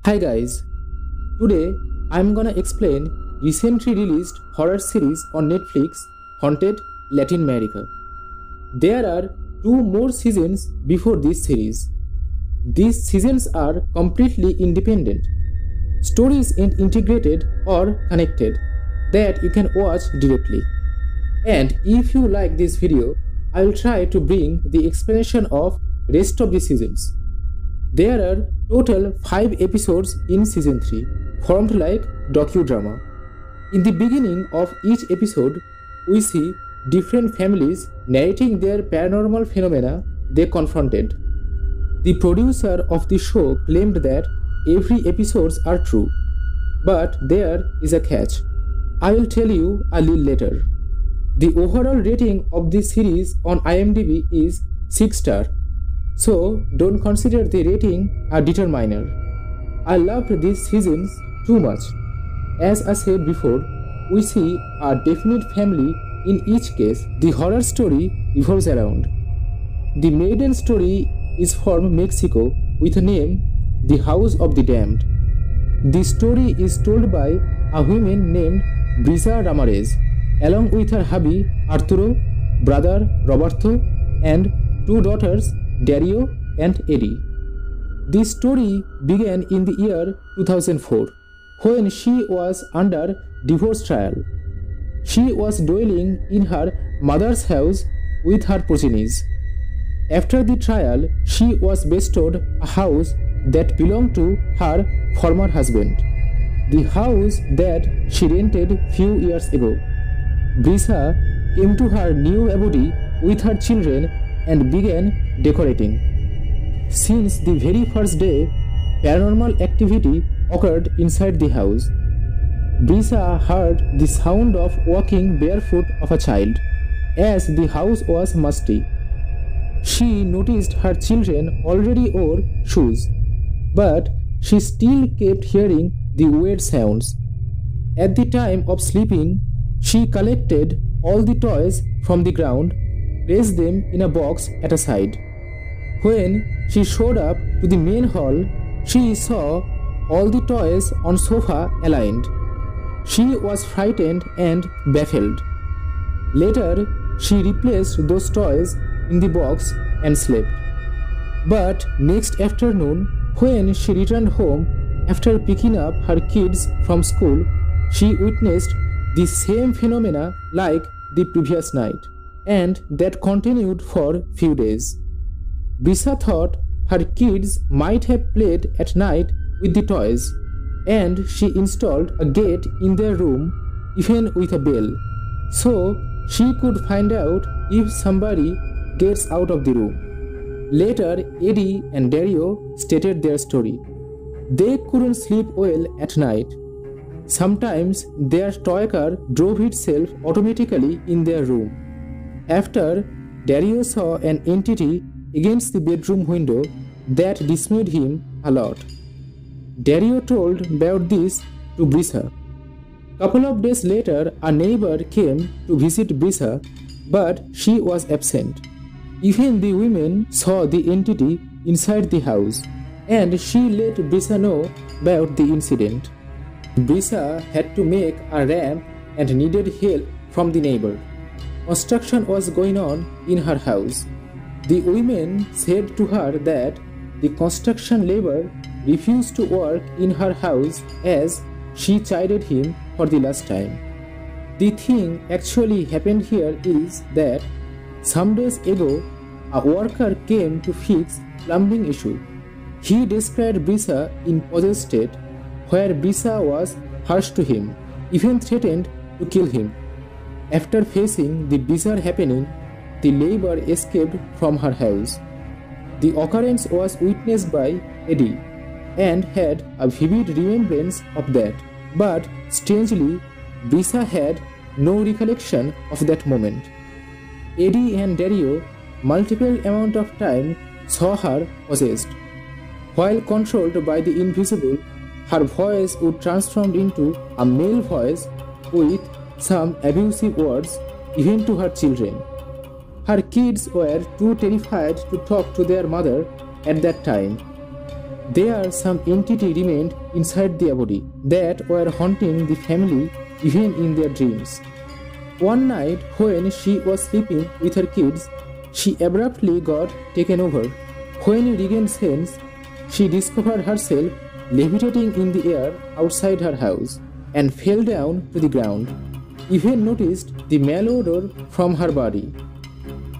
Hi guys, today I'm gonna explain recently released horror series on Netflix, Haunted Latin America. There are two more seasons before this series. These seasons are completely independent. Stories ain't integrated or connected that you can watch directly. And if you like this video, I will try to bring the explanation of rest of the seasons. There are total 5 episodes in season 3, formed like docudrama. In the beginning of each episode, we see different families narrating their paranormal phenomena they confronted. The producer of the show claimed that every episodes are true, but there is a catch. I will tell you a little later. The overall rating of this series on IMDb is 6 star. So don't consider the rating a determiner. I loved these seasons too much. As I said before, we see a definite family in each case. The horror story revolves around. The maiden story is from Mexico with a name The House of the Damned. The story is told by a woman named Brisa Ramirez along with her hubby Arturo, brother Roberto and 2 daughters Dario and Eddie. This story began in the year 2004 when she was under divorce trial. She was dwelling in her mother's house with her progenies. After the trial, she was bestowed a house that belonged to her former husband, the house that she rented few years ago. Brisa came to her new abode with her children and began decorating. Since the very first day, paranormal activity occurred inside the house. Brisa heard the sound of walking barefoot of a child, as the house was musty. She noticed her children already wore shoes, but she still kept hearing the weird sounds. At the time of sleeping, she collected all the toys from the ground, placed them in a box at a side. When she showed up to the main hall, she saw all the toys on sofa aligned. She was frightened and baffled. Later, she replaced those toys in the box and slept. But next afternoon, when she returned home after picking up her kids from school, she witnessed the same phenomena like the previous night, and that continued for few days. Brisa thought her kids might have played at night with the toys, and she installed a gate in their room, even with a bell, so she could find out if somebody gets out of the room. Later, Eddie and Dario stated their story. They couldn't sleep well at night. Sometimes their toy car drove itself automatically in their room. After, Dario saw an entity against the bedroom window that dismayed him a lot. Dario told about this to Brisa. Couple of days later, a neighbor came to visit Brisa, but she was absent. Even the women saw the entity inside the house, and she let Brisa know about the incident. Brisa had to make a ramp and needed help from the neighbor. Construction was going on in her house. The women said to her that the construction labor refused to work in her house as she chided him for the last time. The thing actually happened here is that some days ago, a worker came to fix plumbing issue. He described Brisa in possessed state, where Brisa was harsh to him, even threatened to kill him. After facing the bizarre happening, the labor escaped from her house. The occurrence was witnessed by Eddie and had a vivid remembrance of that, but strangely, Brisa had no recollection of that moment. Eddie and Dario multiple amount of time saw her possessed. While controlled by the invisible, her voice would transform into a male voice with some abusive words even to her children. Her kids were too terrified to talk to their mother at that time. There some entity remained inside their body that were haunting the family even in their dreams. One night when she was sleeping with her kids, she abruptly got taken over. When she regained sense, she discovered herself levitating in the air outside her house and fell down to the ground. Even noticed the malodor from her body.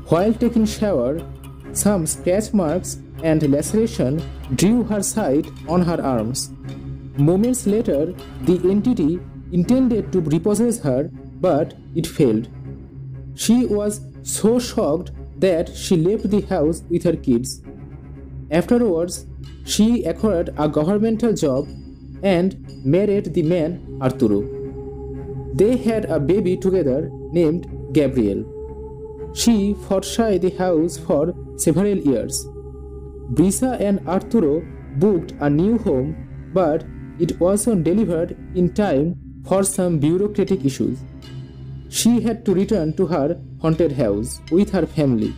While taking shower, some scratch marks and laceration drew her sight on her arms. Moments later, the entity intended to repossess her, but it failed. She was so shocked that she left the house with her kids. Afterwards, she acquired a governmental job and married the man Arturo. They had a baby together named Gabriel. She fought shy the house for several years. Brisa and Arturo booked a new home, but it wasn't delivered in time for some bureaucratic issues. She had to return to her haunted house with her family.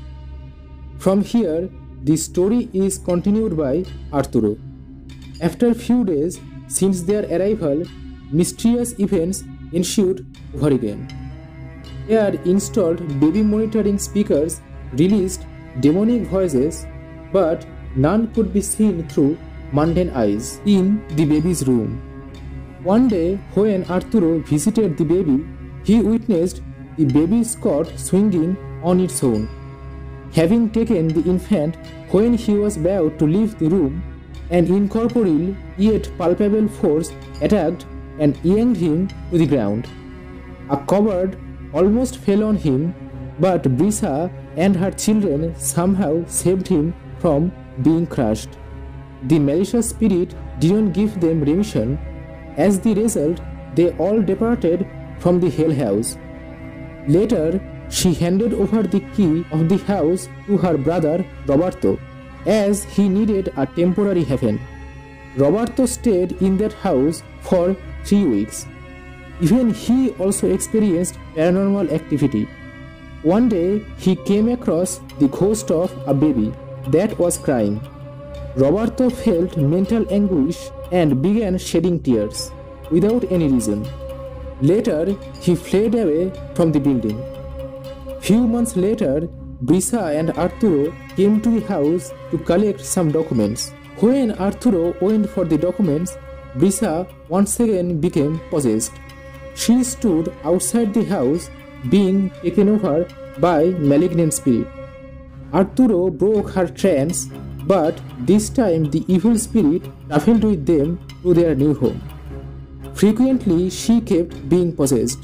From here, the story is continued by Arturo. After a few days since their arrival, mysterious events ensued over again. There installed baby monitoring speakers released demonic voices, but none could be seen through mundane eyes in the baby's room. One day, when Arturo visited the baby, he witnessed the baby's cot swinging on its own. Having taken the infant when he was about to leave the room, an incorporeal yet palpable force attacked and yanked him to the ground. A cupboard almost fell on him, but Brisa and her children somehow saved him from being crushed. The malicious spirit didn't give them remission. As the result, they all departed from the hell house. Later, she handed over the key of the house to her brother Roberto, as he needed a temporary haven. Roberto stayed in that house for 3 weeks. Even he also experienced paranormal activity. One day, he came across the ghost of a baby that was crying. Roberto felt mental anguish and began shedding tears without any reason. Later, he fled away from the building. Few months later, Brisa and Arturo came to the house to collect some documents. When Arturo went for the documents, Brisa once again became possessed. She stood outside the house being taken over by malignant spirit. Arturo broke her trance, but this time the evil spirit traveled with them to their new home. Frequently, she kept being possessed.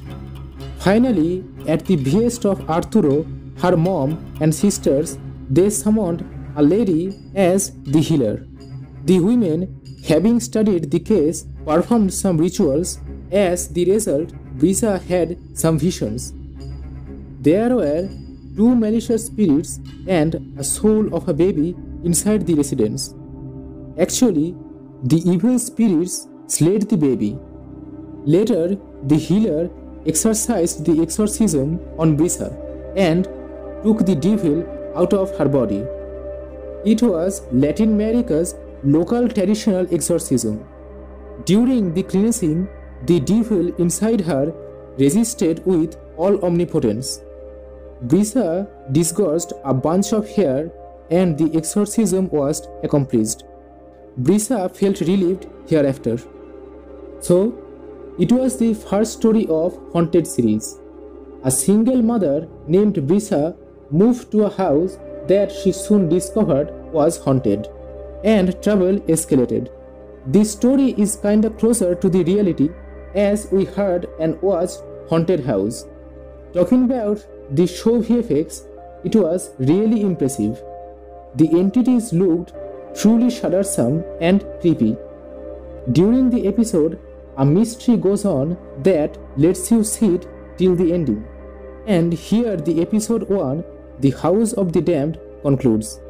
Finally, at the behest of Arturo, her mom and sisters, they summoned a lady as the healer. The women, having studied the case, performed some rituals. As the result, Brisa had some visions. There were 2 malicious spirits and a soul of a baby inside the residence. Actually, the evil spirits slayed the baby. Later, the healer exercised the exorcism on Brisa and took the devil out of her body. It was Latin America's local traditional exorcism. During the cleansing, the devil inside her resisted with all omnipotence. Brisa disgorged a bunch of hair and the exorcism was accomplished. Brisa felt relieved hereafter. So, it was the first story of Haunted series. A single mother named Brisa moved to a house that she soon discovered was haunted, and trouble escalated. This story is kinda closer to the reality as we heard and watched Haunted House. Talking about the show VFX, it was really impressive. The entities looked truly shuddersome and creepy. During the episode, a mystery goes on that lets you sit till the ending. And here the episode 1, The House of the Damned, concludes.